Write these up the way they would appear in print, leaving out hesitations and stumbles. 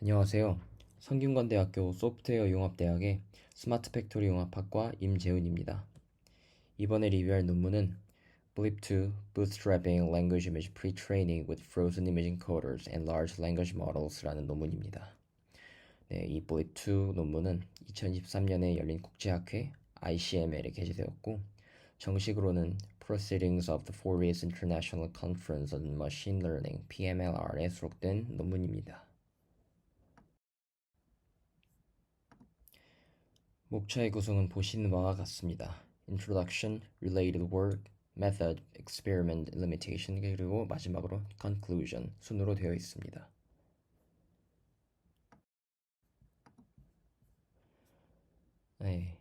안녕하세요. 성균관대학교 소프트웨어 융합대학의 스마트 팩토리 융합학과 임재훈입니다. 이번에 리뷰할 논문은 BLIP2 Bootstrapping Language Image Pre-Training with Frozen Image Encoders and Large Language Models라는 논문입니다. 네, 이 BLIP2 논문은 2023년에 열린 국제학회 ICML에 게재되었고 정식으로는 Proceedings of the Fourier International Conference on Machine Learning (PMLR)에 수록된 논문입니다. 목차의 구성은 보시는 바와 같습니다. Introduction, Related Work, Method, Experiment, Limitation, 그리고 마지막으로 Conclusion 순으로 되어 있습니다. 네,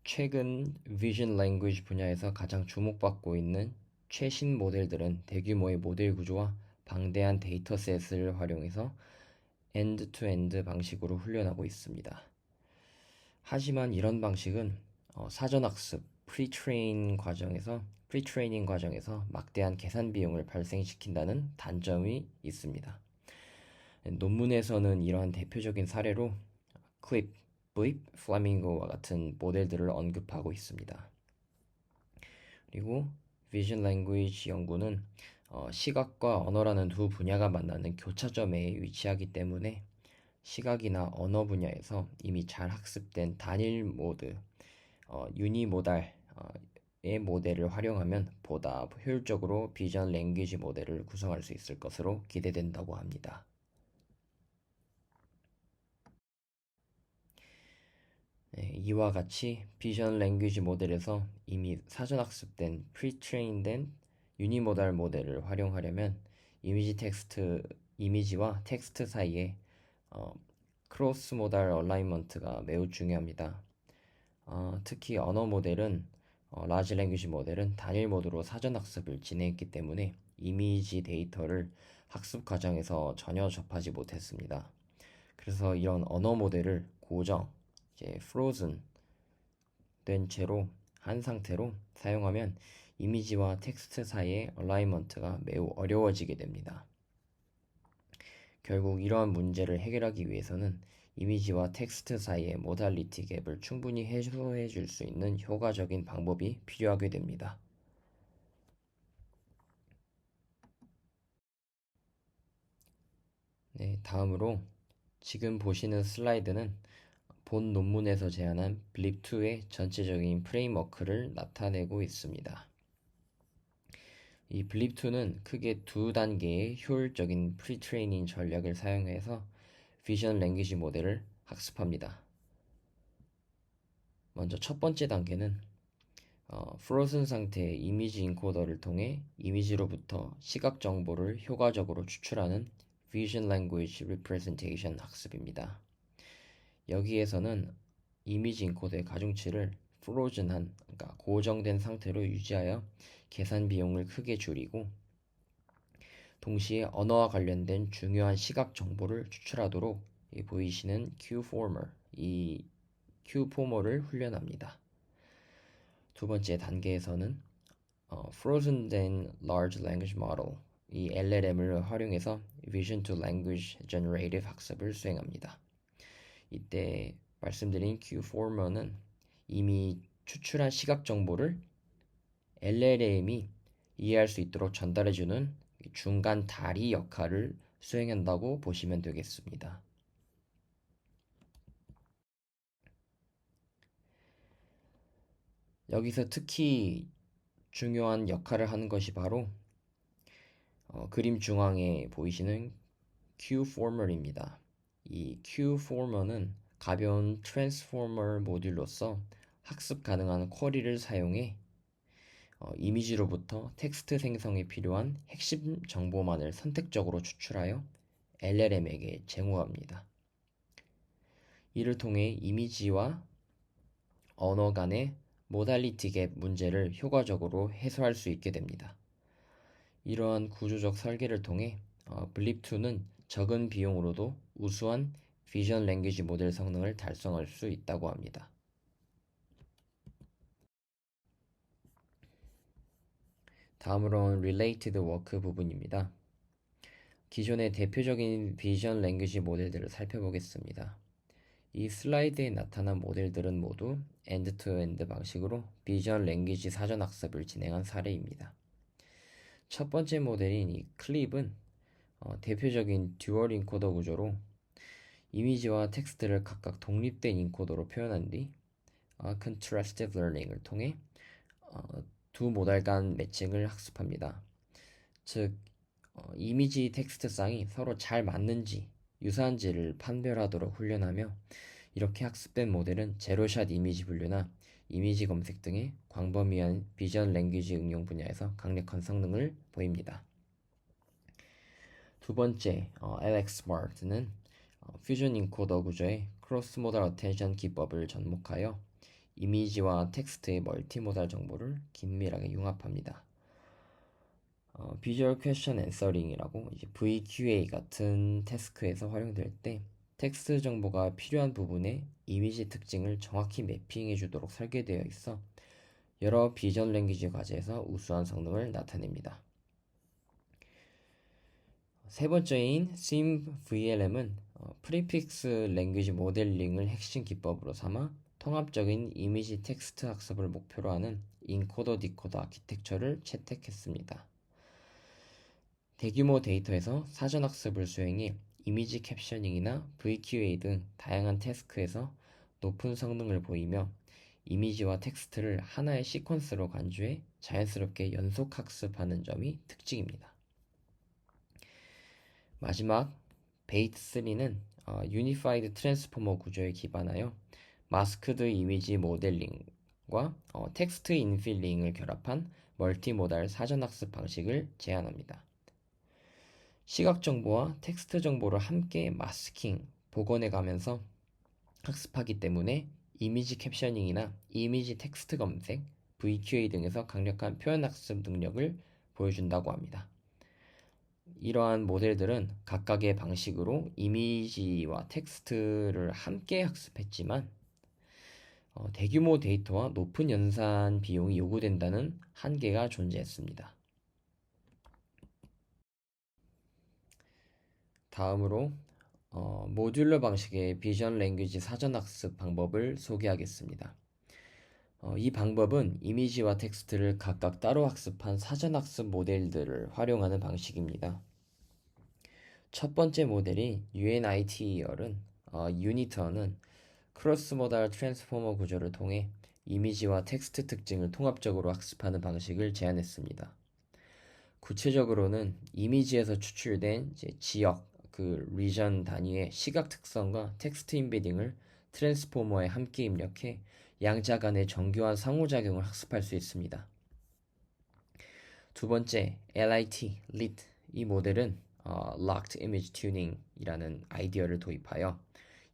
최근 Vision Language 분야에서 가장 주목받고 있는 최신 모델들은 대규모의 모델 구조와 방대한 데이터셋을 활용해서 end-to-end 방식으로 훈련하고 있습니다. 하지만 이런 방식은 사전학습, 프리트레이닝 과정에서 막대한 계산 비용을 발생시킨다는 단점이 있습니다. 논문에서는 이러한 대표적인 사례로 클립, 블립, 플라밍고와 같은 모델들을 언급하고 있습니다. 그리고 비전 랭귀지 연구는 시각과 언어라는 두 분야가 만나는 교차점에 위치하기 때문에 시각이나 언어 분야에서 이미 잘 학습된 단일 모드, 유니모달의 모델을 활용하면 보다 효율적으로 비전 랭귀지 모델을 구성할 수 있을 것으로 기대된다고 합니다. 네, 이와 같이 비전 랭귀지 모델에서 이미 사전 학습된 프리트레인된 유니모달 모델을 활용하려면 이미지와 텍스트 사이에 크로스 모달 얼라이먼트가 매우 중요합니다. 특히 언어 모델은 라지 랭귀지 모델은 단일 모드로 사전 학습을 진행했기 때문에 이미지 데이터를 학습 과정에서 전혀 접하지 못했습니다. 그래서 이런 언어 모델을 고정, 이제 frozen 된 채로 한 상태로 사용하면 이미지와 텍스트 사이의 얼라이먼트가 매우 어려워지게 됩니다. 결국 이러한 문제를 해결하기 위해서는 이미지와 텍스트 사이의 모달리티 갭을 충분히 해소해 줄 수 있는 효과적인 방법이 필요하게 됩니다. 네, 다음으로 지금 보시는 슬라이드는 본 논문에서 제안한 블립2의 전체적인 프레임워크를 나타내고 있습니다. 이 블립2는 크게 두 단계의 효율적인 프리트레이닝 전략을 사용해서 비전 랭귀지 모델을 학습합니다. 먼저 첫 번째 단계는 프로즌 상태의 이미지 인코더를 통해 이미지로부터 시각 정보를 효과적으로 추출하는 Vision Language Representation 학습입니다. 여기에서는 이미지 인코더의 가중치를 그러니까 고정된 상태로 유지하여 계산 비용을 크게 줄이고 동시에 언어와 관련된 중요한 시각 정보를 추출하도록 보이시는 이 Q포머를 훈련합니다. 두 번째 단계에서는 Frozen 된 Large Language Model 이 LLM을 활용해서 Vision to Language Generative 학습을 수행합니다. 이때 말씀드린 Qformer는 이미 추출한 시각 정보를 LLM이 이해할 수 있도록 전달해주는 중간 다리 역할을 수행한다고 보시면 되겠습니다. 여기서 특히 중요한 역할을 하는 것이 바로 그림 중앙에 보이시는 Qformer입니다. 이 Qformer는 가벼운 트랜스포머 모듈로서 학습 가능한 쿼리를 사용해 이미지로부터 텍스트 생성에 필요한 핵심 정보만을 선택적으로 추출하여 LLM에게 제공합니다. 이를 통해 이미지와 언어 간의 모달리티 갭 문제를 효과적으로 해소할 수 있게 됩니다. 이러한 구조적 설계를 통해 블립2는 적은 비용으로도 우수한 비전 랭귀지 모델 성능을 달성할 수 있다고 합니다. 다음으로는 related work 부분입니다. 기존의 대표적인 비전 랭귀지 모델들을 살펴보겠습니다. 이 슬라이드에 나타난 모델들은 모두 엔드-투-엔드 방식으로 비전 랭귀지 사전 학습을 진행한 사례입니다. 첫 번째 모델인 이 클립은 대표적인 듀얼 인코더 구조로 이미지와 텍스트를 각각 독립된 인코더로 표현한 뒤 Contrastive Learning을 통해 두 모달 간 매칭을 학습합니다. 즉, 이미지 텍스트 쌍이 서로 잘 맞는지 유사한지를 판별하도록 훈련하며 이렇게 학습된 모델은 제로샷 이미지 분류나 이미지 검색 등의 광범위한 비전 랭귀지 응용 분야에서 강력한 성능을 보입니다. 두 번째, LXSmart는 퓨전 인코더 구조의 크로스 모달 어텐션 기법을 접목하여 이미지와 텍스트의 멀티모달 정보를 긴밀하게 융합합니다. 비주얼 퀘스천 앤서링이라고 이제 VQA 같은 태스크에서 활용될 때 텍스트 정보가 필요한 부분에 이미지 특징을 정확히 매핑해 주도록 설계되어 있어 여러 비전 랭귀지 과제에서 우수한 성능을 나타냅니다. 세 번째인 SimVLM은 프리픽스 랭귀지 모델링을 핵심 기법으로 삼아 통합적인 이미지 텍스트 학습을 목표로 하는 인코더 디코더 아키텍처를 채택했습니다. 대규모 데이터에서 사전 학습을 수행해 이미지 캡셔닝이나 VQA 등 다양한 태스크에서 높은 성능을 보이며 이미지와 텍스트를 하나의 시퀀스로 간주해 자연스럽게 연속 학습하는 점이 특징입니다. 마지막 베이트3는 유니파이드 트랜스포머 구조에 기반하여 마스크드 이미지 모델링과 텍스트 인필링을 결합한 멀티모달 사전학습 방식을 제안합니다. 시각 정보와 텍스트 정보를 함께 마스킹, 복원해 가면서 학습하기 때문에 이미지 캡셔닝이나 이미지 텍스트 검색, VQA 등에서 강력한 표현 학습 능력을 보여준다고 합니다. 이러한 모델들은 각각의 방식으로 이미지와 텍스트를 함께 학습했지만 대규모 데이터와 높은 연산 비용이 요구된다는 한계가 존재했습니다. 다음으로 모듈러 방식의 비전 랭귀지 사전 학습 방법을 소개하겠습니다. 이 방법은 이미지와 텍스트를 각각 따로 학습한 사전 학습 모델들을 활용하는 방식입니다. 첫 번째 모델인 UNITER은 유니터는 크로스 모달 트랜스포머 구조를 통해 이미지와 텍스트 특징을 통합적으로 학습하는 방식을 제안했습니다. 구체적으로는 이미지에서 추출된 지역, 리전 단위의 시각 특성과 텍스트 인베딩을 트랜스포머에 함께 입력해 양자 간의 정교한 상호작용을 학습할 수 있습니다. 두 번째, LIT, 이 모델은 Locked Image Tuning이라는 아이디어를 도입하여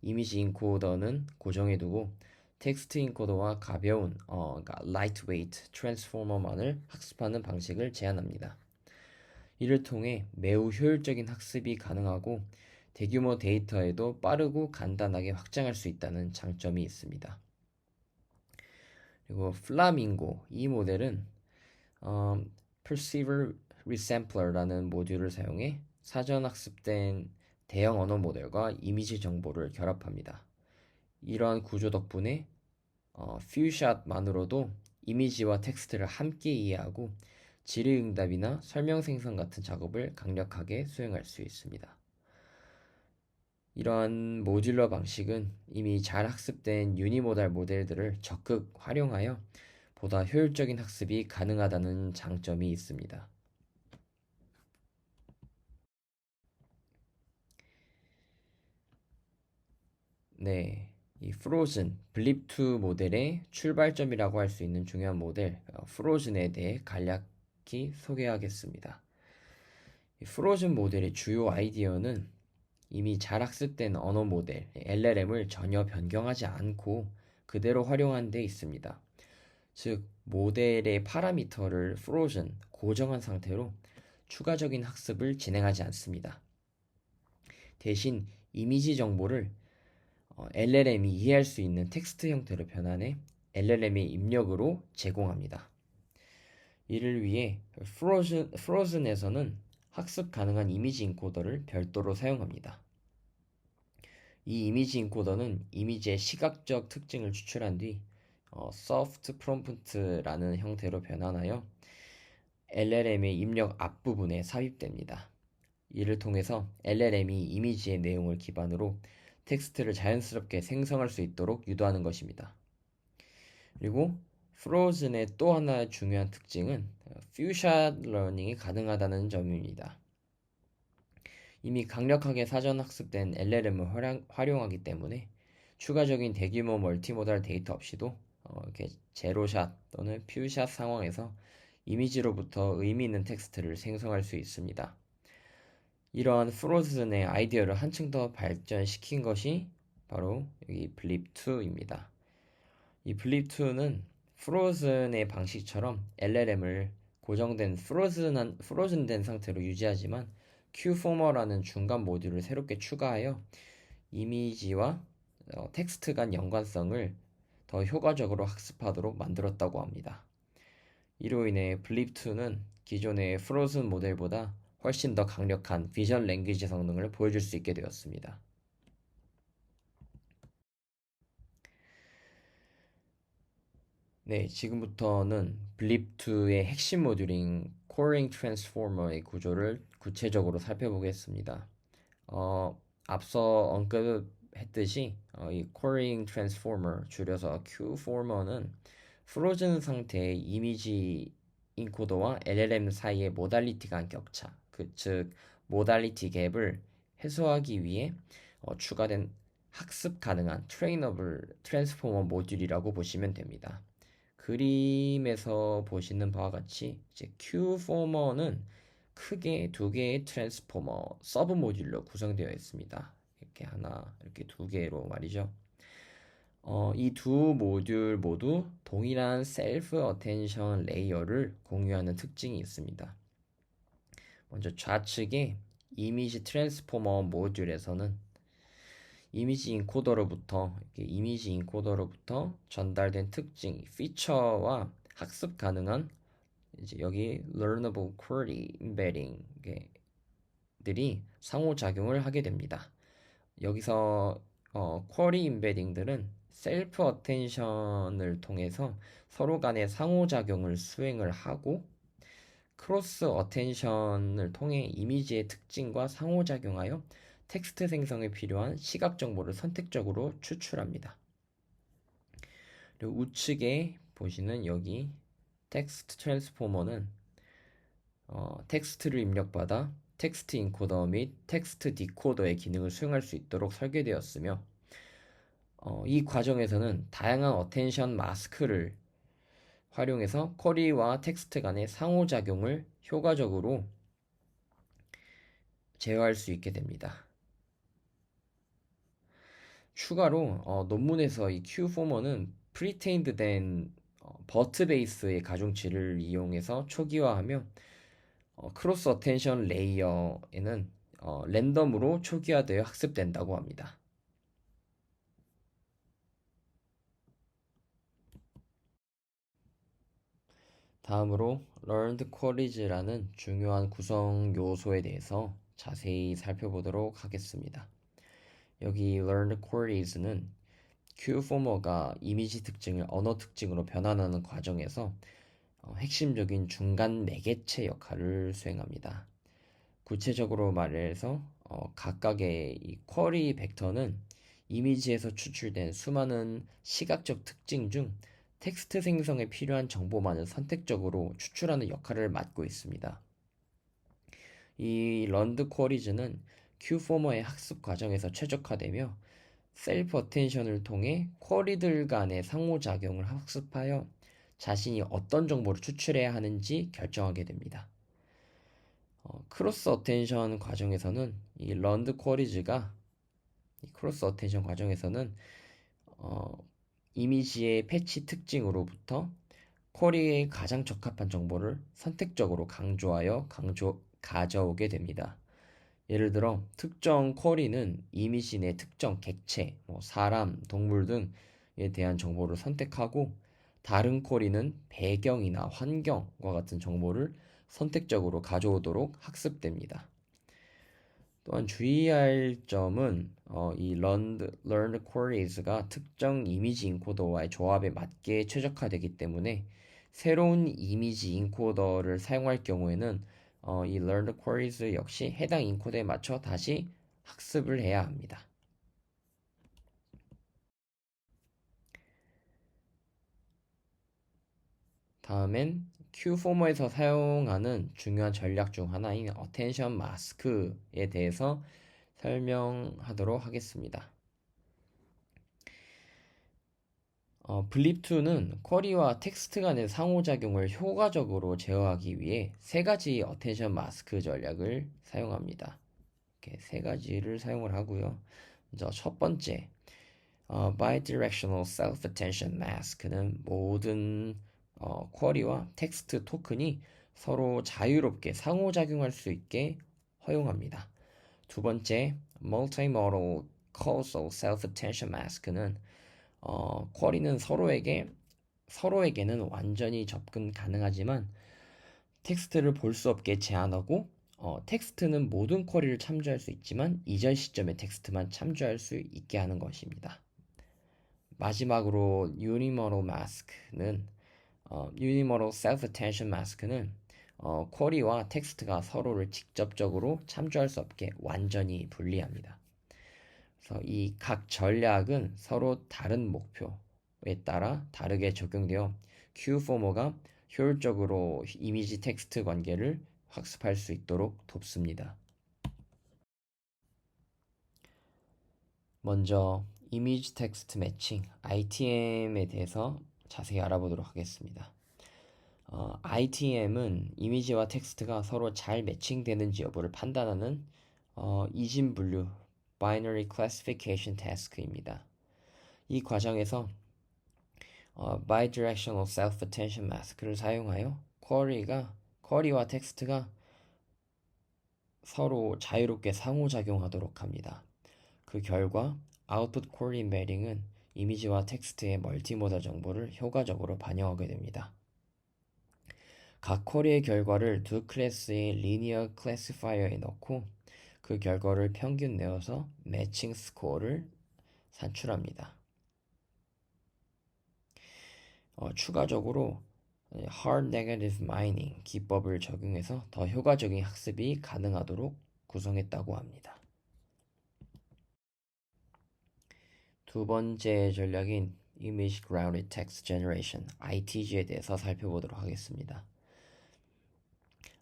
이미지 인코더는 고정해두고 텍스트 인코더와 가벼운 lightweight 트랜스포머만을 학습하는 방식을 제안합니다. 이를 통해 매우 효율적인 학습이 가능하고 대규모 데이터에도 빠르고 간단하게 확장할 수 있다는 장점이 있습니다. 그리고 플라밍고, 이 모델은 Perceiver Resampler라는 모듈을 사용해 사전 학습된 대형 언어 모델과 이미지 정보를 결합합니다. 이러한 구조 덕분에 퓨샷만으로도 이미지와 텍스트를 함께 이해하고 질의응답이나 설명 생성 같은 작업을 강력하게 수행할 수 있습니다. 이러한 모듈러 방식은 이미 잘 학습된 유니모달 모델들을 적극 활용하여 보다 효율적인 학습이 가능하다는 장점이 있습니다. 네, 이 프로즌, 블립2 모델의 출발점이라고 할 수 있는 중요한 모델, 프로즌에 대해 간략히 소개하겠습니다. 이 프로즌 모델의 주요 아이디어는 이미 잘 학습된 언어 모델, LLM을 전혀 변경하지 않고 그대로 활용한 데 있습니다. 즉, 모델의 파라미터를 프로즌, 고정한 상태로 추가적인 학습을 진행하지 않습니다. 대신 이미지 정보를 LLM이 이해할 수 있는 텍스트 형태로 변환해 LLM의 입력으로 제공합니다. 이를 위해 프로즌에서는 학습 가능한 이미지 인코더를 별도로 사용합니다. 이 이미지 인코더는 이미지의 시각적 특징을 추출한 뒤 soft prompt라는 형태로 변환하여 LLM의 입력 앞부분에 삽입됩니다. 이를 통해서 LLM이 이미지의 내용을 기반으로 텍스트를 자연스럽게 생성할 수 있도록 유도하는 것입니다. 그리고 프로즌의 또 하나의 중요한 특징은 퓨샷 러닝이 가능하다는 점입니다. 이미 강력하게 사전 학습된 LLM을 활용하기 때문에 추가적인 대규모 멀티모달 데이터 없이도 이렇게 제로샷 또는 퓨샷 상황에서 이미지로부터 의미 있는 텍스트를 생성할 수 있습니다. 이러한 프로즌의 아이디어를 한층 더 발전시킨 것이 바로 여기 블립2입니다. 이 블립2는 프로즌의 방식처럼 LLM을 고정된 프로즌된 상태로 유지하지만 Q포머라는 중간 모듈을 새롭게 추가하여 이미지와 텍스트 간 연관성을 더 효과적으로 학습하도록 만들었다고 합니다. 이로 인해 블립2는 기존의 프로즌 모델보다 훨씬 더 강력한 비전 랭귀지 성능을 보여줄 수 있게 되었습니다. 네, 지금부터는 블립2의 핵심 모듈인 코링 트랜스포머의 구조를 구체적으로 살펴보겠습니다. 앞서 언급했듯이 이 코링 트랜스포머, 줄여서 Q포머는 프로즌 상태의 이미지 인코더와 LLM 사이의 모달리티 간 격차, 즉 모달리티 갭을 해소하기 위해 추가된 학습 가능한 트레이너블 트랜스포머 모듈이라고 보시면 됩니다. 그림에서 보시는 바와 같이 이제 Q포머는 크게 두 개의 트랜스포머 서브 모듈로 구성되어 있습니다. 이렇게 하나, 이렇게 두 개로 말이죠. 이 두 모듈 모두 동일한 셀프 어텐션 레이어를 공유하는 특징이 있습니다. 먼저 좌측의 이미지 트랜스포머 모듈에서는 이미지 인코더로부터 전달된 특징, 피처와 학습 가능한 이제 여기 learnable query embedding들이 상호작용을 하게 됩니다. 여기서 쿼리 임베딩들은 셀프 어텐션을 통해서 서로 간의 상호작용을 수행을 하고 크로스 어텐션을 통해 이미지의 특징과 상호작용하여 텍스트 생성에 필요한 시각 정보를 선택적으로 추출합니다. 그리고 우측에 보시는 여기 텍스트 트랜스포머는 텍스트를 입력받아 텍스트 인코더 및 텍스트 디코더의 기능을 수행할 수 있도록 설계되었으며 이 과정에서는 다양한 어텐션 마스크를 활용해서 쿼리와 텍스트 간의 상호작용을 효과적으로 제어할 수 있게 됩니다. 추가로 논문에서 이 Q포머는 프리테인드 된 버트 베이스의 가중치를 이용해서 초기화하며 크로스 어텐션 레이어에는 랜덤으로 초기화되어 학습된다고 합니다. 다음으로 learned queries라는 중요한 구성 요소에 대해서 자세히 살펴보도록 하겠습니다. 여기 learned queries는 Q포머가 이미지 특징을 언어 특징으로 변환하는 과정에서 핵심적인 중간 매개체 역할을 수행합니다. 구체적으로 말해서 각각의 이 쿼리 벡터는 이미지에서 추출된 수많은 시각적 특징 중 텍스트 생성에 필요한 정보만을 선택적으로 추출하는 역할을 맡고 있습니다. 이 런드 쿼리즈는 Q포머의 학습 과정에서 최적화되며 셀프 어텐션을 통해 쿼리들 간의 상호작용을 학습하여 자신이 어떤 정보를 추출해야 하는지 결정하게 됩니다. 크로스 어텐션 과정에서는 이 런드 쿼리즈가 크로스 어텐션 과정에서는 이미지의 패치 특징으로부터 쿼리에 가장 적합한 정보를 선택적으로 가져오게 됩니다. 예를 들어 특정 쿼리는 이미지 내 특정 객체, 사람, 동물 등에 대한 정보를 선택하고 다른 쿼리는 배경이나 환경과 같은 정보를 선택적으로 가져오도록 학습됩니다. 또한 주의할 점은 이 learned queries가 특정 이미지 인코더와의 조합에 맞게 최적화되기 때문에 새로운 이미지 인코더를 사용할 경우에는 이 learned queries 역시 해당 인코더에 맞춰 다시 학습을 해야 합니다. 다음엔 Q포머에서 사용하는 중요한 전략 중 하나인 attention mask에 대해서 설명하도록 하겠습니다. 블립2는 쿼리와 텍스트 간의 상호작용을 효과적으로 제어하기 위해 세 가지 attention mask 전략을 사용합니다. 이렇게 세 가지를 사용을 하고요. 먼저 첫 번째, bidirectional self-attention mask는 모든 쿼리와 텍스트 토큰이 서로 자유롭게 상호작용할 수 있게 허용합니다. 두 번째, multimodal causal self-attention mask는 쿼리는 서로에게는 완전히 접근 가능하지만 텍스트를 볼 수 없게 제한하고 텍스트는 모든 쿼리를 참조할 수 있지만 이전 시점의 tek스트만 참조할 수 있게 하는 것입니다. 마지막으로 Unimodal Self-Attention Mask는 쿼리와 텍스트가 서로를 직접적으로 참조할 수 없게 완전히 분리합니다. 그래서 이 각 전략은 서로 다른 목표에 따라 다르게 적용되어 Q포머가 효율적으로 이미지 텍스트 관계를 학습할 수 있도록 돕습니다. 먼저 이미지 텍스트 매칭 ITM에 대해서 자세히 알아보도록 하겠습니다. ITM은 이미지와 텍스트가 서로 잘 매칭되는지 여부를 판단하는 이진 분류 Binary Classification Task입니다. 이 과정에서 Bidirectional Self-Attention Mask를 사용하여 쿼리와 텍스트가 서로 자유롭게 상호작용하도록 합니다. 그 결과 Output Query Embedding은 이미지와 텍스트의 멀티모달 정보를 효과적으로 반영하게 됩니다. 각 쿼리의 결과를 두 클래스의 리니어 클래시파이어에 넣고 그 결과를 평균 내어서 매칭 스코어를 산출합니다. 추가적으로 Hard Negative Mining 기법을 적용해서 더 효과적인 학습이 가능하도록 구성했다고 합니다. 두 번째 전략인 Image Grounded Text Generation ITG에 대해서 살펴보도록 하겠습니다.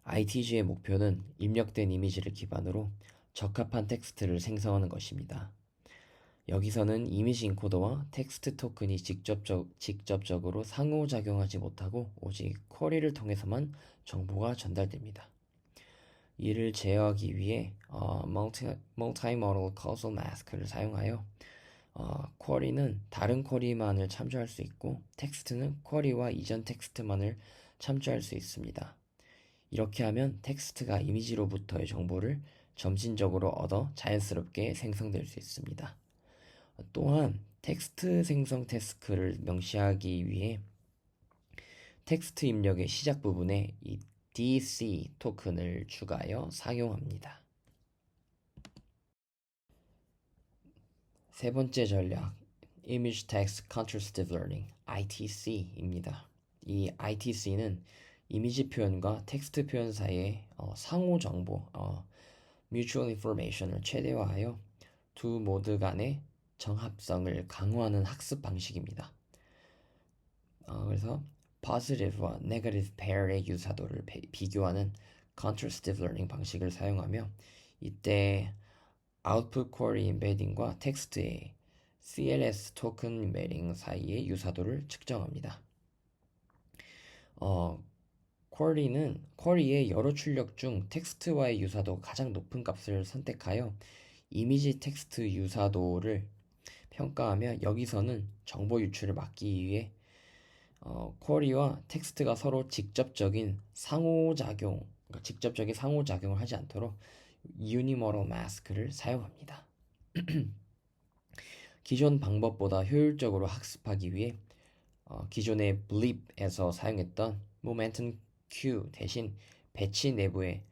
ITG의 목표는 입력된 이미지를 기반으로 적합한 텍스트를 생성하는 것입니다. 여기서는 이미지 인코더와 텍스트 토큰이 직접적으로 상호작용하지 못하고 오직 쿼리를 통해서만 정보가 전달됩니다. 이를 제어하기 위해 Multimodal Causal Mask를 사용하여 쿼리는 다른 쿼리만을 참조할 수 있고 텍스트는 쿼리와 이전 텍스트만을 참조할 수 있습니다. 이렇게 하면 텍스트가 이미지로부터의 정보를 점진적으로 얻어 자연스럽게 생성될 수 있습니다. 또한 텍스트 생성 태스크를 명시하기 위해 텍스트 입력의 시작 부분에 이 DC 토큰을 추가하여 사용합니다. 세 번째 전략, Image Text Contrastive Learning, ITC입니다. 이 ITC는 이미지 표현과 텍스트 표현 사이의 상호 정보, Mutual Information을 최대화하여 두 모드 간의 정합성을 강화하는 학습 방식입니다. 그래서 Positive와 Negative pair의 유사도를 비교하는 Contrastive Learning 방식을 사용하며 이때 Output Query Embedding과 텍스트의 CLS Token Embedding 사이의 유사도를 측정합니다. 쿼리의 여러 출력 중 텍스트와의 유사도가 가장 높은 값을 선택하여 이미지 텍스트 유사도를 평가하며 여기서는 정보 유출을 막기 위해 쿼리와 텍스트가 서로 직접적인 상호작용을 하지 않도록 Unimodal Mask를 사용합니다. 기존 방법보다 효율적으로 학습하기 위해 기존의 Blip에서 사용했던 Momentum Q 대신 배치 내부의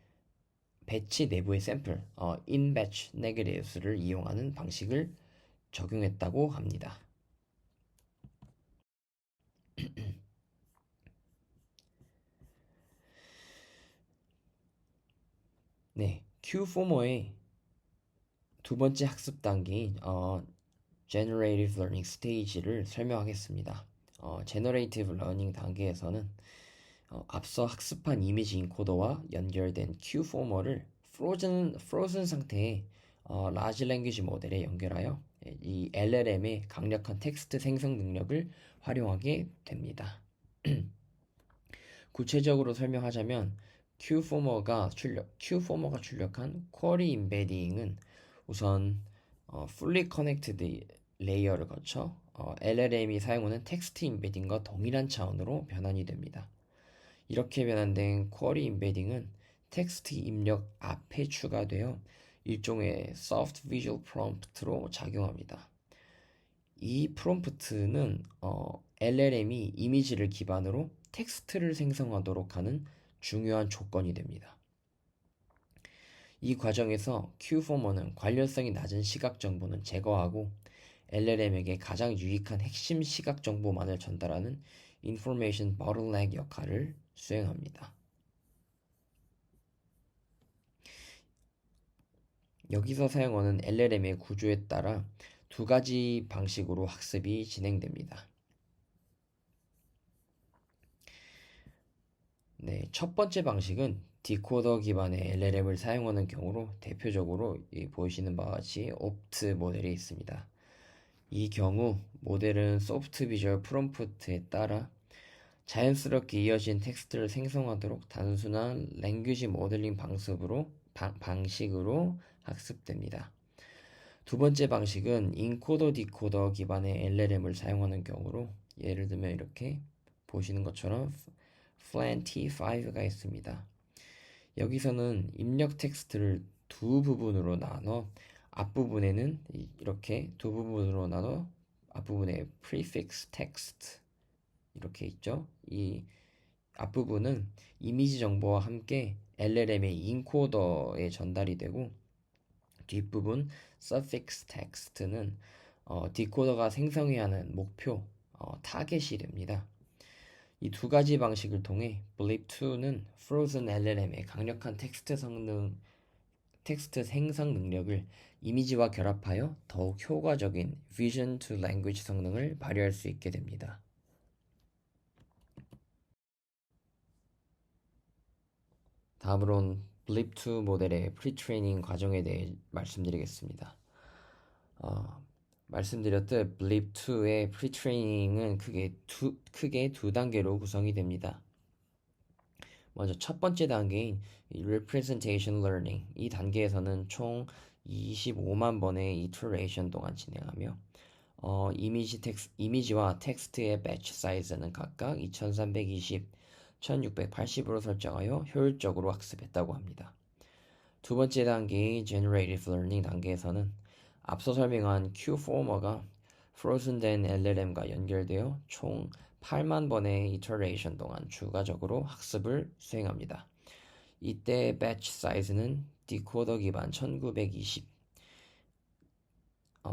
샘플, in-batch negatives를 이용하는 방식을 적용했다고 합니다. 네, Qformer의 두 번째 학습 단계인 Generative Learning Stage를 설명하겠습니다. Generative Learning 단계에서는 앞서 학습한 이미지 인코더와 연결된 Qformer를 frozen 상태의 Large Language 모델에 연결하여 이 LLM의 강력한 텍스트 생성 능력을 활용하게 됩니다. 구체적으로 설명하자면 Qformer가 출력한 쿼리 임베딩은 우선 fully connected 레이어를 거쳐 LLM이 사용하는 텍스트 임베딩과 동일한 차원으로 변환이 됩니다. 이렇게 변환된 쿼리 임베딩은 텍스트 입력 앞에 추가되어 일종의 soft visual prompt로 작용합니다. 이 프롬프트는 LLM이 이미지를 기반으로 텍스트를 생성하도록 하는 중요한 조건이 됩니다. 이 과정에서 Qformer는 관련성이 낮은 시각 정보는 제거하고 LLM에게 가장 유익한 핵심 시각 정보만을 전달하는 Information Bottleneck 역할을 수행합니다. 여기서 사용하는 LLM의 구조에 따라 두 가지 방식으로 학습이 진행됩니다. 네, 첫 번째 방식은 디코더 기반의 LLM을 사용하는 경우로 대표적으로 보이시는 바와 같이 옵트 모델이 있습니다. 이 경우 모델은 소프트 비주얼 프롬프트에 따라 자연스럽게 이어진 텍스트를 생성하도록 단순한 랭귀지 모델링 방식으로 학습됩니다. 두 번째 방식은 인코더 디코더 기반의 LLM을 사용하는 경우로 예를 들면 이렇게 보시는 것처럼 FLAN-T5가 있습니다. 여기서는 입력 텍스트를 두 부분으로 나눠 앞부분에는 이렇게 두 부분으로 나눠 앞부분에 prefix text 이렇게 있죠. 이 앞부분은 이미지 정보와 함께 LLM의 인코더에 전달이 되고 뒷부분 suffix text는 디코더가 생성해야 하는 목표 타겟이 됩니다. 이 두 가지 방식을 통해 blip2는 frozen LLM의 강력한 텍스트 생성 능력을 이미지와 결합하여 더욱 효과적인 vision to language 성능을 발휘할 수 있게 됩니다. 다음으론 blip2 모델의 프리트레이닝 과정에 대해 말씀드리겠습니다. 말씀드렸듯 blip2의 프리트레이닝은 크게 두 단계로 구성이 됩니다. 먼저 첫 번째 단계인 representation learning 이 단계에서는 총 25만 번의 이터레이션 동안 진행하며 이미지와 텍스트의 배치 사이즈는 각각 2320, 1680으로 설정하여 효율적으로 학습했다고 합니다. 두 번째 단계의 generative learning 단계에서는 앞서 설명한 Qformer가 frozen된 LLM과 연결되어 총 8만 번의 이터레이션 동안 추가적으로 학습을 수행합니다. 이때 배치 사이즈는 디코더 기반 1920,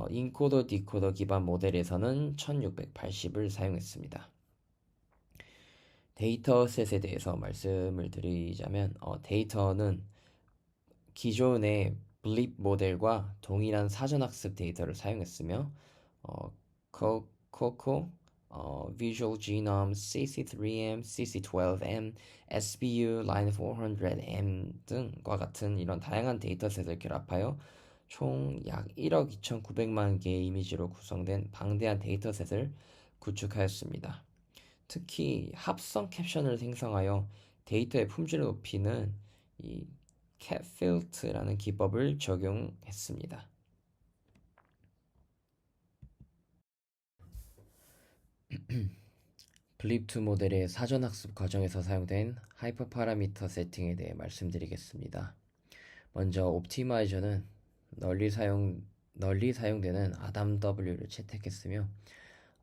인코더 디코더 기반 모델에서는 1680을 사용했습니다. 데이터셋에 대해서 말씀을 드리자면 데이터는 기존의 블립 모델과 동일한 사전학습 데이터를 사용했으며 COCO, Visual Genome, CC3M, CC12M, SBU, Line 400M 등과 같은 이런 다양한 데이터셋을 결합하여 총 약 1억 2,900만 개의 이미지로 구성된 방대한 데이터셋을 구축하였습니다. 특히 합성 캡션을 생성하여 데이터의 품질을 높이는 이 캡필트라는 기법을 적용했습니다. 블립2 모델의 사전학습 과정에서 사용된 하이퍼 파라미터 세팅에 대해 말씀드리겠습니다. 먼저 옵티마이저는 널리 사용되는 ADAM W를 채택했으며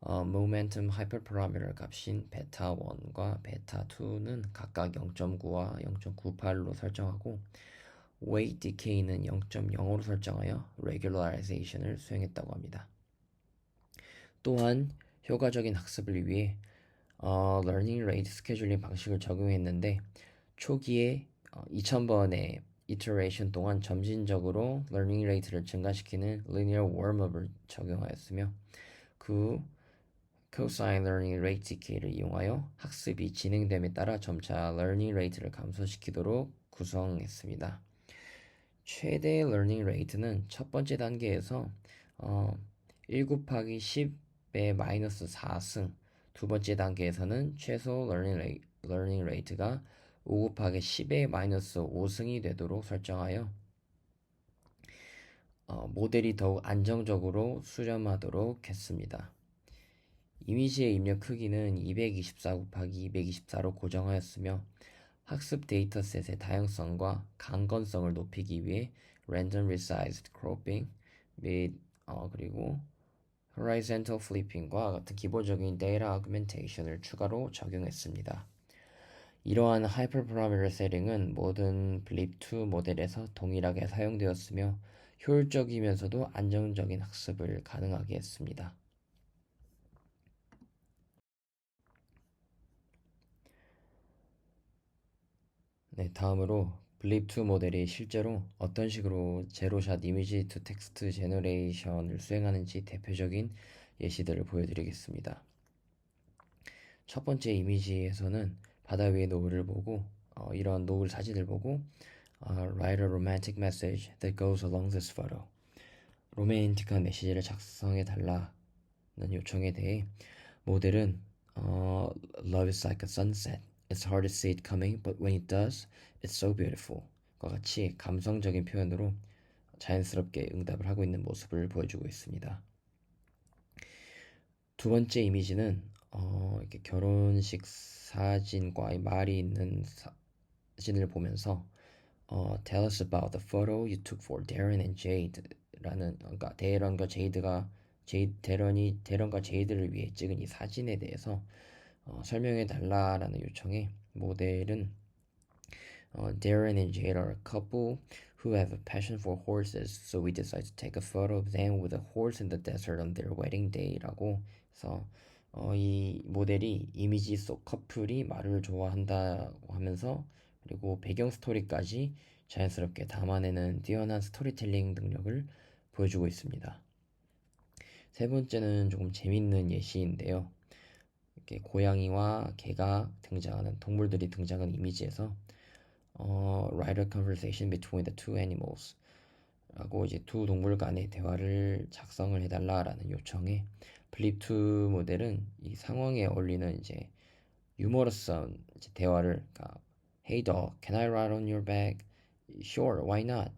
모멘텀 하이퍼파라미터 값인 베타 1과 베타 2는 각각 0.9와 0.98로 설정하고 weight decay는 0.0으로 설정하여 regularization을 수행했다고 합니다. 또한 효과적인 학습을 위해 learning rate 스케줄링 방식을 적용했는데 초기에 2000번의 iteration 동안 점진적으로 learning rate를 증가시키는 linear warm-up을 적용하였으며 그 cosine learning rate decay를 이용하여 학습이 진행됨에 따라 점차 learning rate를 감소시키도록 구성했습니다. 최대 learning rate는 첫 번째 단계에서 1 곱하기 10의 마이너스 4승, 두 번째 단계에서는 최소 learning rate가 5 곱하기 10의 마이너스 5승이 되도록 설정하여 모델이 더욱 안정적으로 수렴하도록 했습니다. 이미지의 입력 크기는 224 곱하기 224로 고정하였으며 학습 데이터셋의 다양성과 강건성을 높이기 위해 random resized cropping 및 그리고 horizontal flipping과 같은 기본적인 데이터 아규멘테이션을 추가로 적용했습니다. 이러한 하이퍼파라미터 세팅은 모든 블립2 모델에서 동일하게 사용되었으며 효율적이면서도 안정적인 학습을 가능하게 했습니다. 네, 다음으로 블립2 모델이 실제로 어떤 식으로 제로샷 이미지 투 텍스트 제너레이션을 수행하는지 대표적인 예시들을 보여드리겠습니다. 첫 번째 이미지에서는 바다 위의 노을을 보고 이런 노을 사진을 보고 write a romantic message that goes along this photo. 로맨틱한 메시지를 작성해 달라는 요청에 대해 모델은 Love is like a sunset. It's hard to see it coming, but when it does, it's so beautiful. 과 같이 감성적인 표현으로 자연스럽게 응답을 하고 있는 모습을 보여주고 있습니다. 두 번째 이미지는 이렇게 결혼식 사진과 말이 있는 사진을 보면서 Tell us about the photo you took for Darren and Jade라는 그러니까 데런과 제이드를 위해 찍은 이 사진에 대해서 설명해 달라라는 요청에 모델은 Darren and Jade are a couple who have a passion for horses, so we decided to take a photo of them with a horse in the desert on their wedding day라고 해서 이 모델이 이미지 속 커플이 말을 좋아한다고 하면서 그리고 배경 스토리까지 자연스럽게 담아내는 뛰어난 스토리텔링 능력을 보여주고 있습니다. 세 번째는 조금 재밌는 예시인데요. 이렇게 고양이와 개가 등장하는 동물들이 등장하는 이미지에서 write a conversation between the two animals 라고 이제 두 동물 간의 대화를 작성을 해달라라는 요청에 블립2 모델은 이 상황에 어울리는 이제 유머러스한 이제 대화를 그러니까 Hey dog, can I ride on your back? Sure, why not?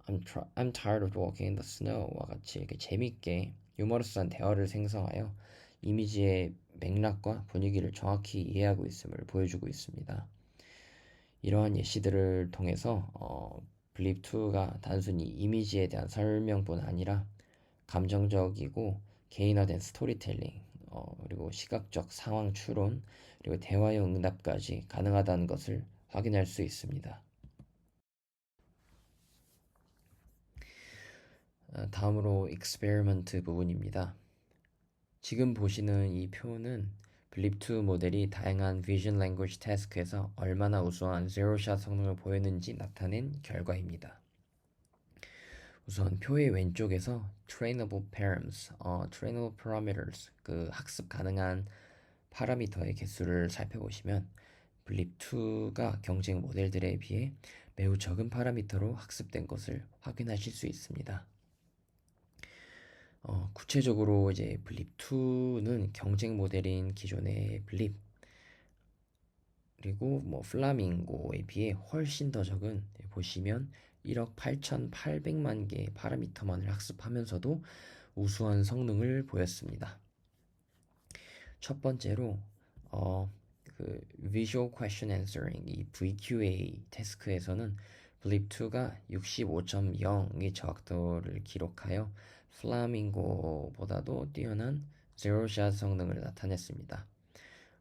I'm tired of walking in the snow와 같이 이렇게 재밌게 유머러스한 대화를 생성하여 이미지의 맥락과 분위기를 정확히 이해하고 있음을 보여주고 있습니다. 이러한 예시들을 통해서 블립2가 단순히 이미지에 대한 설명뿐 아니라 감정적이고 개인화된 스토리텔링 그리고 시각적 상황 추론 그리고 대화형 응답까지 가능하다는 것을 확인할 수 있습니다. 다음으로 익스페리먼트 부분입니다. 지금 보시는 이 표는 블립2 모델이 다양한 비전 랭귀지 태스크에서 얼마나 우수한 제로샷 성능을 보였는지 나타낸 결과입니다. 우선 표의 왼쪽에서 trainable params, trainable parameters, 그 학습 가능한 파라미터의 개수를 살펴보시면 블립2가 경쟁 모델들에 비해 매우 적은 파라미터로 학습된 것을 확인하실 수 있습니다. 구체적으로 이제 블립2는 경쟁 모델인 기존의 블립 그리고 뭐 플라밍고에 비해 훨씬 더 적은 보시면 1억 8,800만 개의 파라미터만을 학습하면서도 우수한 성능을 보였습니다. 첫 번째로 그 Visual Question Answering 이 VQA 태스크에서는 블립2가 65.0의 정확도를 기록하여 플라밍고보다도 뛰어난 제로샷 성능을 나타냈습니다.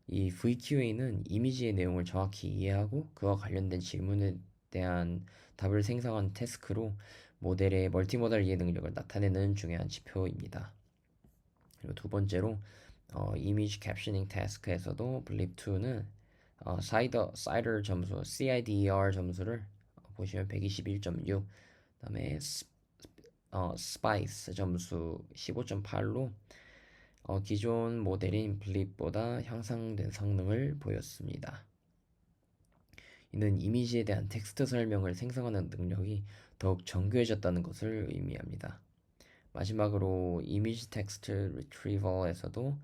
이 VQA는 이미지의 내용을 정확히 이해하고 그와 관련된 질문에 대한 답을 생성한 태스크로 모델의 멀티모달 이해 능력을 나타내는 중요한 지표입니다. 그리고 두 번째로 이미지 캡셔닝 태스크에서도 블립2는 사이더 점수 CIDER 점수를 보시면 121.6, 그다음에 스파이스 점수 15.8로 기존 모델인 블립보다 향상된 성능을 보였습니다. 이는 이미지에 대한 텍스트 설명을 생성하는 능력이 더욱 정교해졌다는 것을 의미합니다. 마지막으로 이미지 텍스트 리트리버에서도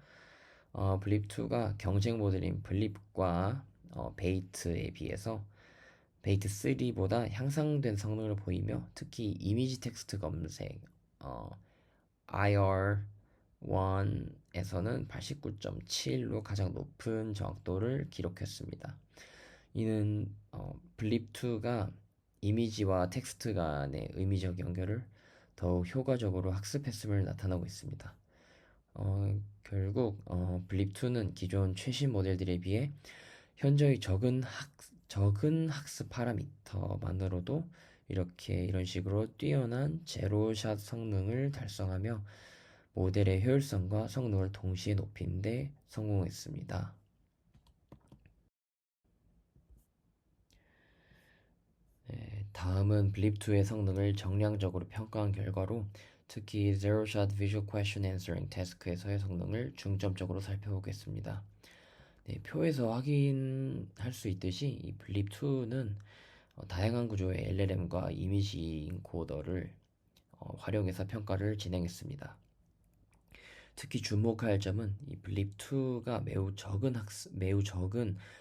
블립2가 경쟁 모델인 블립과 베이트에 비해서 베이트 3보다 향상된 성능을 보이며 특히 이미지 텍스트 검색 IR1에서는 89.7로 가장 높은 정확도를 기록했습니다. 이는 블립2가 이미지와 텍스트 간의 의미적 연결을 더욱 효과적으로 학습했음을 나타나고 있습니다. 결국 블립2는 기존 최신 모델들에 비해 현저히 적은 학습 파라미터만으로도 이런 식으로 뛰어난 제로샷 성능을 달성하며 모델의 효율성과 성능을 동시에 높이는 데 성공했습니다. 네, 다음은 블립2의 성능을 정량적으로 평가한 결과로 특히 Zero Shot Visual Question Answering 태스크에서의 성능을 중점적으로 살펴보겠습니다. 네, 표에서 확인할 수 있듯이 이 블립2는 다양한 구조의 LLM과 이미지 인코더를 활용해서 평가를 진행했습니다. 특히 주목할 점은 이 블립2가 매우 적은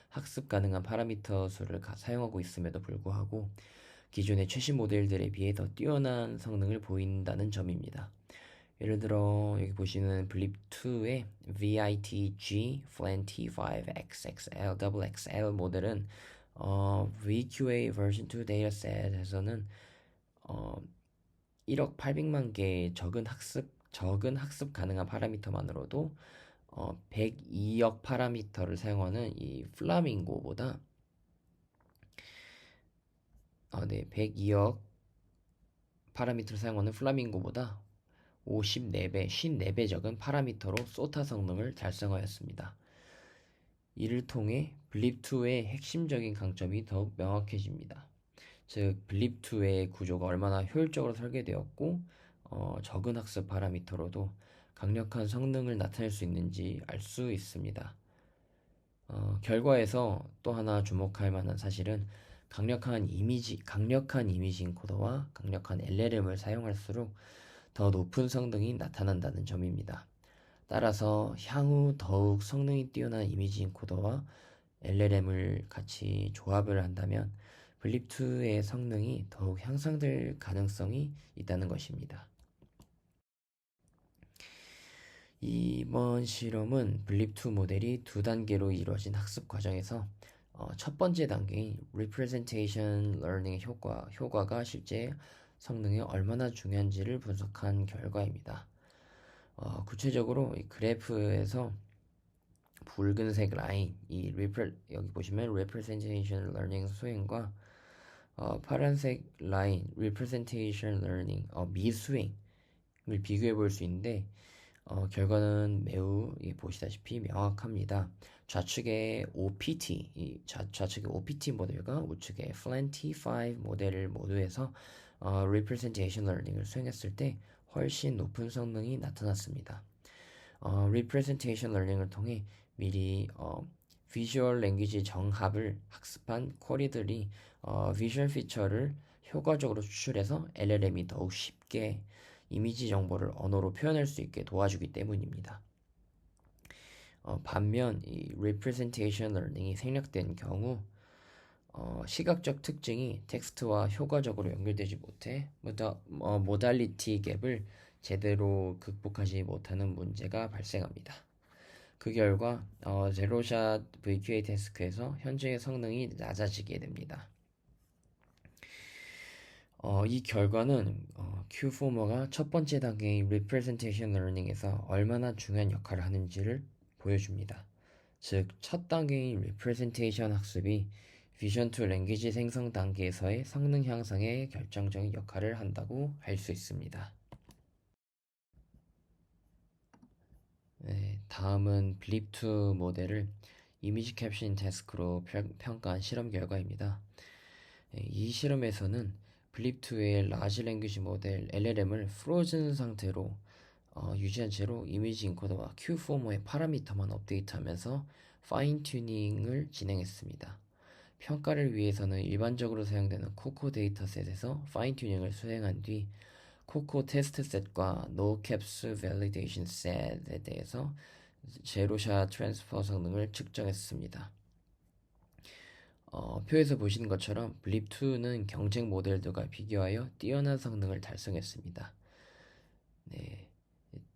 학습 가능한 파라미터 수를 사용하고 있음에도 불구하고 기존의 최신 모델들에 비해 더 뛰어난 성능을 보인다는 점입니다. 예를 들어 여기 보시는 블립2의 VITG FLAN-T5XXL XXL 모델은 VQA version 2 데이터셋에서는 1억 800만 개의 적은 학습 가능한 파라미터만으로도 102억 파라미터를 사용하는 이 플라밍고보다 102억 파라미터를 사용하는 플라밍고보다 54배, 54배 적은 파라미터로 소타 성능을 달성하였습니다. 이를 통해 블립2의 핵심적인 강점이 더욱 명확해집니다. 즉, 블립2의 구조가 얼마나 효율적으로 설계되었고 적은 학습 파라미터로도 강력한 성능을 나타낼 수 있는지 알 수 있습니다. 결과에서 또 하나 주목할 만한 사실은 강력한 이미지 인코더와 강력한 LLM을 사용할수록 더 높은 성능이 나타난다는 점입니다. 따라서 향후 더욱 성능이 뛰어난 이미지 인코더와 LLM을 같이 조합을 한다면 블립2의 성능이 더욱 향상될 가능성이 있다는 것입니다. 이번 실험은 블립2 모델이 두 단계로 이루어진 학습 과정에서 첫 번째 단계인 Representation Learning 효과가 실제 성능에 얼마나 중요한지를 분석한 결과입니다. 구체적으로 이 그래프에서 붉은색 라인, 여기 보시면 Representation Learning 수행과 파란색 라인, Representation Learning 미수행을 비교해 볼 수 있는데 결과는 매우 보시다시피 명확합니다. 좌측의 OPT 모델과 우측의 FLAN-T5 모델을 모두 해서 Representation Learning을 수행했을 때 훨씬 높은 성능이 나타났습니다. Representation Learning을 통해 미리 비주얼 랭귀지 정합을 학습한 쿼리들이 비주얼 피처를 효과적으로 추출해서 LLM이 더욱 쉽게 이미지 정보를 언어로 표현할 수 있게 도와주기 때문입니다. 반면 이 Representation Learning이 생략된 경우 시각적 특징이 텍스트와 효과적으로 연결되지 못해 모달리티 갭을 제대로 극복하지 못하는 문제가 발생합니다. 그 결과 제로샷 VQA 태스크에서 현재의 성능이 낮아지게 됩니다. 이 결과는 Q4모가 첫 번째 단계인 Representation Learning에서 얼마나 중요한 역할을 하는지를 보여줍니다. 즉, 첫 단계인 Representation 학습이 Vision to Language 생성 단계에서의 성능 향상에 결정적인 역할을 한다고 할 수 있습니다. 네, 다음은 블립2 모델을 이미지 캡션 태스크로 평가한 실험 결과입니다. 네, 이 실험에서는 블립2의 라지 랭귀지 모델 LLM을 프로즌 상태로 유지한 채로 이미지 인코더와 Q4모의 파라미터만 업데이트하면서 파인 튜닝을 진행했습니다. 평가를 위해서는 일반적으로 사용되는 코코 데이터셋에서 파인 튜닝을 수행한 뒤 코코 테스트 셋과 노캡스 밸리데이션 셋에 대해서 제로샷 트랜스퍼 성능을 측정했습니다. 표에서 보시는 것처럼 블립2는 경쟁 모델들과 비교하여 뛰어난 성능을 달성했습니다. 네,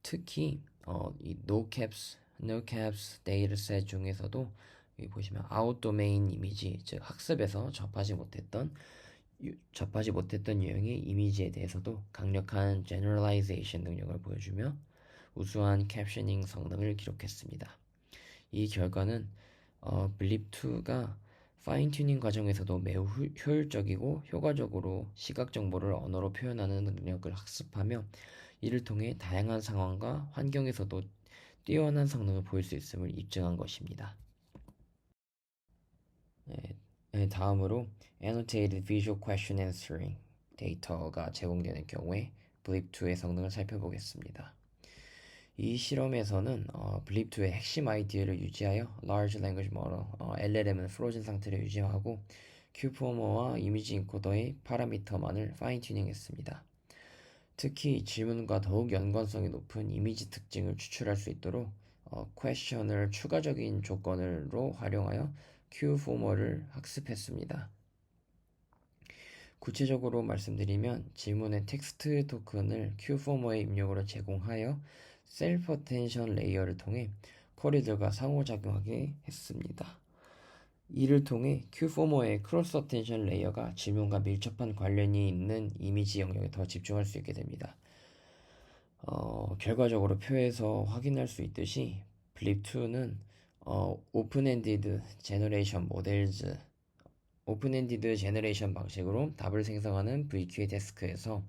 특히 이 노캡스 데이터셋 중에서도 여기 보시면 아웃 도메인 이미지, 즉 학습에서 접하지 못했던 유형의 이미지에 대해서도 강력한 generalization 능력을 보여주며 우수한 캡셔닝 성능을 기록했습니다. 이 결과는 블립2가 파인 튜닝 과정에서도 매우 효율적이고 효과적으로 시각 정보를 언어로 표현하는 능력을 학습하며 이를 통해 다양한 상황과 환경에서도 뛰어난 성능을 보일 수 있음을 입증한 것입니다. 네, 다음으로 Annotated Visual Question Answering 데이터가 제공되는 경우에 블립2의 성능을 살펴보겠습니다. 이 실험에서는 블립2의 핵심 아이디어를 유지하여 Large Language Model LLM은 프로즌 상태를 유지하고 큐포머와 이미지 인코더의 파라미터만을 파인 튜닝했습니다. 특히 질문과 더욱 연관성이 높은 이미지 특징을 추출할 수 있도록 퀘셔널 추가적인 조건으로 활용하여 Q4머를 학습했습니다. 구체적으로 말씀드리면 질문의 텍스트 토큰을 Q4머의 입력으로 제공하여 셀프 어텐션 레이어를 통해 쿼리들과 상호작용하게 했습니다. 이를 통해 Q4머의 크로스 어텐션 레이어가 질문과 밀접한 관련이 있는 이미지 영역에 더 집중할 수 있게 됩니다. 결과적으로 표에서 확인할 수 있듯이 블립2는 오픈엔디드 제너레이션 모델즈 오픈엔디드 제너레이션 방식으로 답을 생성하는 VQA 태스크에서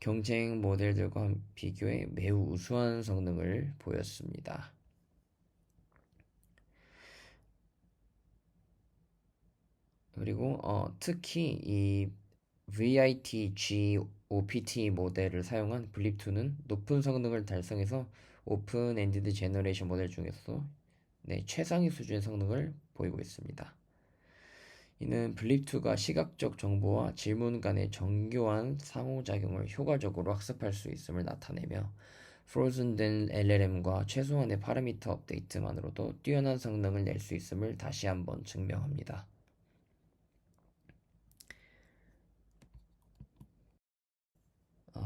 경쟁 모델들과 비교해 매우 우수한 성능을 보였습니다. 그리고 특히 이 VIT-G OPT 모델을 사용한 블립2는 높은 성능을 달성해서 오픈 엔디드 제너레이션 모델 중에서 최상위 수준의 성능을 보이고 있습니다. 이는 블립2가 시각적 정보와 질문 간의 정교한 상호작용을 효과적으로 학습할 수 있음을 나타내며 프로즌된 LLM과 최소한의 파라미터 업데이트만으로도 뛰어난 성능을 낼 수 있음을 다시 한번 증명합니다.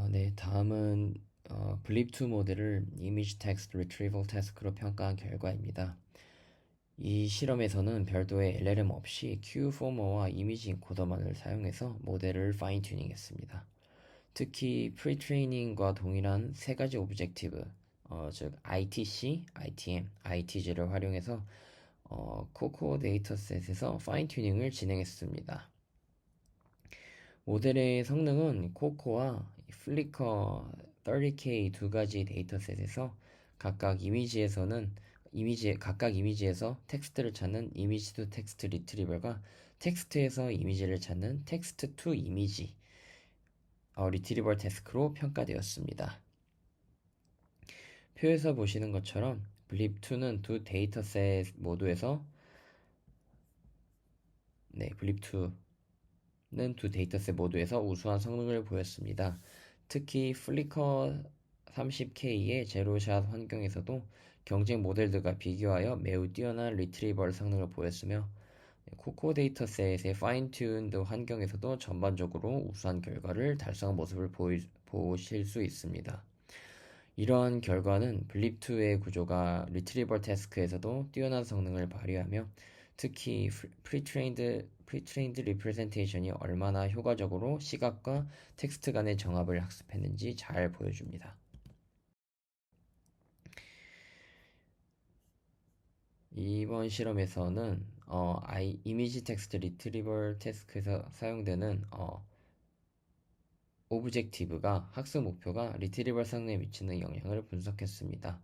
네, 다음은 블립2 모델을 이미지 텍스트 리트리벌 태스크로 평가한 결과입니다. 이 실험에서는 별도의 LLM 없이 Q4머와 이미지 인코더만을 사용해서 모델을 파인 튜닝했습니다. 특히 프리트레이닝과 동일한 세 가지 오브젝티브, 즉 ITC, ITM, ITG를 활용해서 코코 데이터셋에서 파인 튜닝을 진행했습니다. 모델의 성능은 코코와 플리커 30K 두 가지 데이터셋에서 각각 이미지에서 텍스트를 찾는 이미지 투 텍스트 리트리벌과 텍스트에서 이미지를 찾는 텍스트 투 이미지 리트리벌 태스크로 평가되었습니다. 표에서 보시는 것처럼 블립2는 두 데이터셋 모두에서 우수한 성능을 보였습니다. 특히 플리커 30K의 제로샷 환경에서도 경쟁 모델들과 비교하여 매우 뛰어난 리트리벌 성능을 보였으며 코코 데이터셋의 파인 튠드 환경에서도 전반적으로 우수한 결과를 달성한 모습을 보실 수 있습니다. 이러한 결과는 블립2의 구조가 리트리벌 태스크에서도 뛰어난 성능을 발휘하며 특히 프리트레인드 리프레젠테이션이 얼마나 효과적으로 시각과 텍스트 간의 정합을 학습했는지 잘 보여줍니다. 이번 실험에서는 이미지 텍스트 리트리버 태스크에서 사용되는 오브젝티브가 학습 목표가 리트리버 성능에 미치는 영향을 분석했습니다.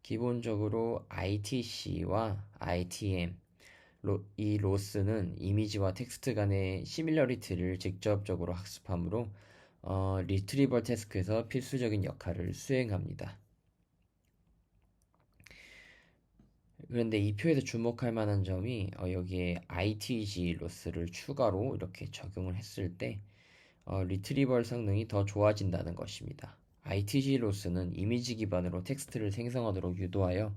기본적으로 ITC와 ITM 이 로스는 이미지와 텍스트 간의 시밀러리티를 직접적으로 학습하므로 리트리버 태스크에서 필수적인 역할을 수행합니다. 그런데 이 표에서 주목할 만한 점이 여기에 ITG 로스를 추가로 이렇게 적용을 했을 때 리트리버 성능이 더 좋아진다는 것입니다. ITG 로스는 이미지 기반으로 텍스트를 생성하도록 유도하여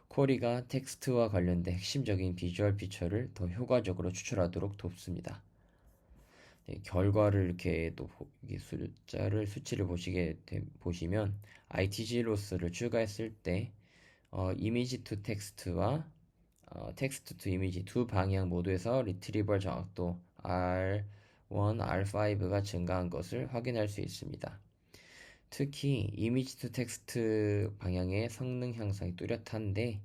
쿼리가 텍스트와 관련된 핵심적인 비주얼 피처를 더 효과적으로 추출하도록 돕습니다. 네, 결과를 이렇게 또 수치를 보시면 ITG 로스를 추가했을 때 이미지 투 텍스트와 텍스트 투 이미지 두 방향 모두에서 리트리버 정확도 R1, R5가 증가한 것을 확인할 수 있습니다. 특히 이미지 투 텍스트 방향의 성능 향상이 뚜렷한데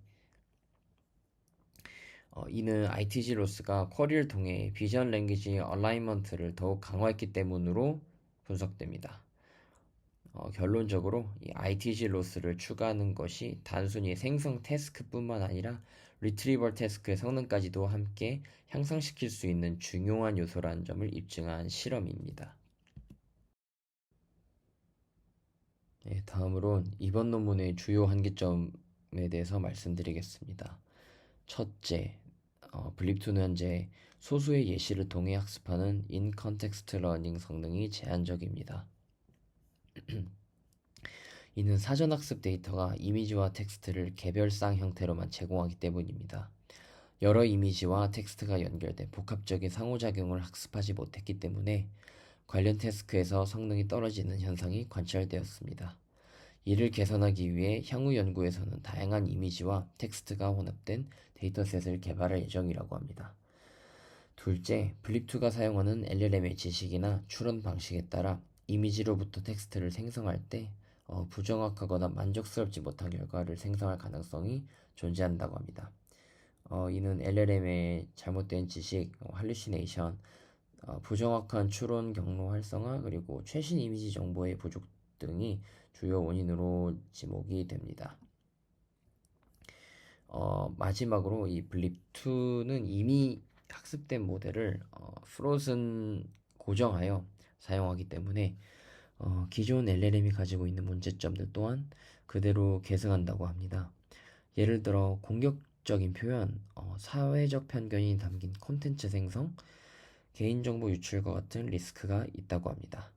이는 ITG 로스가 쿼리를 통해 비전 랭귀지 얼라이먼트를 더욱 강화했기 때문으로 분석됩니다. 결론적으로 이 ITG 로스를 추가하는 것이 단순히 생성 태스크뿐만 아니라 리트리버 태스크의 성능까지도 함께 향상시킬 수 있는 중요한 요소라는 점을 입증한 실험입니다. 네, 다음으론 이번 논문의 주요 한계점에 대해서 말씀드리겠습니다. 첫째, 블립2는 현재 소수의 예시를 통해 학습하는 인컨텍스트 러닝 성능이 제한적입니다. 이는 사전학습 데이터가 이미지와 텍스트를 개별상 형태로만 제공하기 때문입니다. 여러 이미지와 텍스트가 연결된 복합적인 상호작용을 학습하지 못했기 때문에 관련 태스크에서 성능이 떨어지는 현상이 관찰되었습니다. 이를 개선하기 위해 향후 연구에서는 다양한 이미지와 텍스트가 혼합된 데이터셋을 개발할 예정이라고 합니다. 둘째, 블립2가 사용하는 LLM의 지식이나 추론 방식에 따라 이미지로부터 텍스트를 생성할 때 부정확하거나 만족스럽지 못한 결과를 생성할 가능성이 존재한다고 합니다. 이는 LLM의 잘못된 지식, 할루시네이션, 부정확한 추론 경로 활성화, 그리고 최신 이미지 정보의 부족 등이 주요 원인으로 지목이 됩니다. 마지막으로 이 블립2는 이미 학습된 모델을 프로즌 고정하여 사용하기 때문에 기존 LLM이 가지고 있는 문제점들 또한 그대로 계승한다고 합니다. 예를 들어 공격적인 표현, 사회적 편견이 담긴 콘텐츠 생성, 개인정보 유출과 같은 리스크가 있다고 합니다.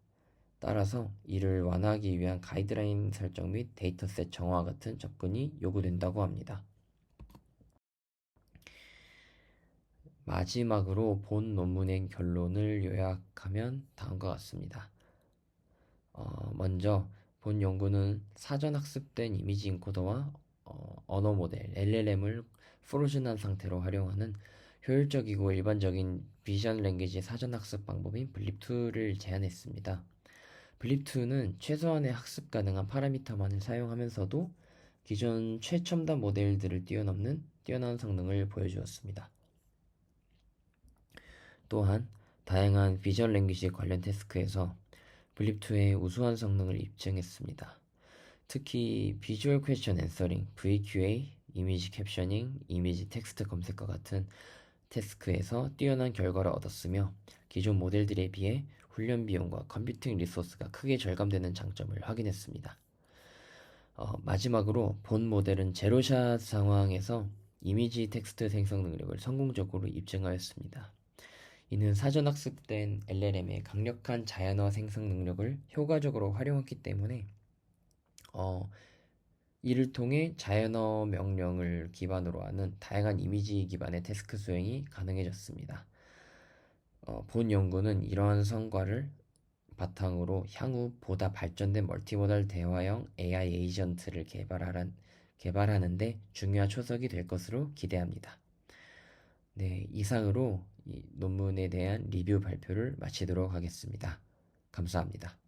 따라서 이를 완화하기 위한 가이드라인 설정 및 데이터셋 정화 같은 접근이 요구된다고 합니다. 마지막으로 본 논문의 결론을 요약하면 다음과 같습니다. 먼저 본 연구는 사전 학습된 이미지 인코더와 언어 모델 LLM을 프로즌한 상태로 활용하는 효율적이고 일반적인 비전 랭귀지 사전 학습 방법인 블립2를 제안했습니다. 블립2는 최소한의 학습 가능한 파라미터만을 사용하면서도 기존 최첨단 모델들을 뛰어넘는 뛰어난 성능을 보여주었습니다. 또한 다양한 비전 랭귀지 관련 태스크에서 블립2의 우수한 성능을 입증했습니다. 특히 비주얼 퀘스천 앤서링, VQA, 이미지 캡셔닝, 이미지 텍스트 검색과 같은 태스크에서 뛰어난 결과를 얻었으며 기존 모델들에 비해 훈련 비용과 컴퓨팅 리소스가 크게 절감되는 장점을 확인했습니다. 마지막으로 본 모델은 제로샷 상황에서 이미지 텍스트 생성 능력을 성공적으로 입증하였습니다. 이는 사전 학습된 LLM의 강력한 자연어 생성 능력을 효과적으로 활용했기 때문에 이를 통해 자연어 명령을 기반으로 하는 다양한 이미지 기반의 태스크 수행이 가능해졌습니다. 본 연구는 이러한 성과를 바탕으로 향후 보다 발전된 멀티모달 대화형 AI 에이전트를 개발하는 데 중요한 초석이 될 것으로 기대합니다. 네, 이상으로 이 논문에 대한 리뷰 발표를 마치도록 하겠습니다. 감사합니다.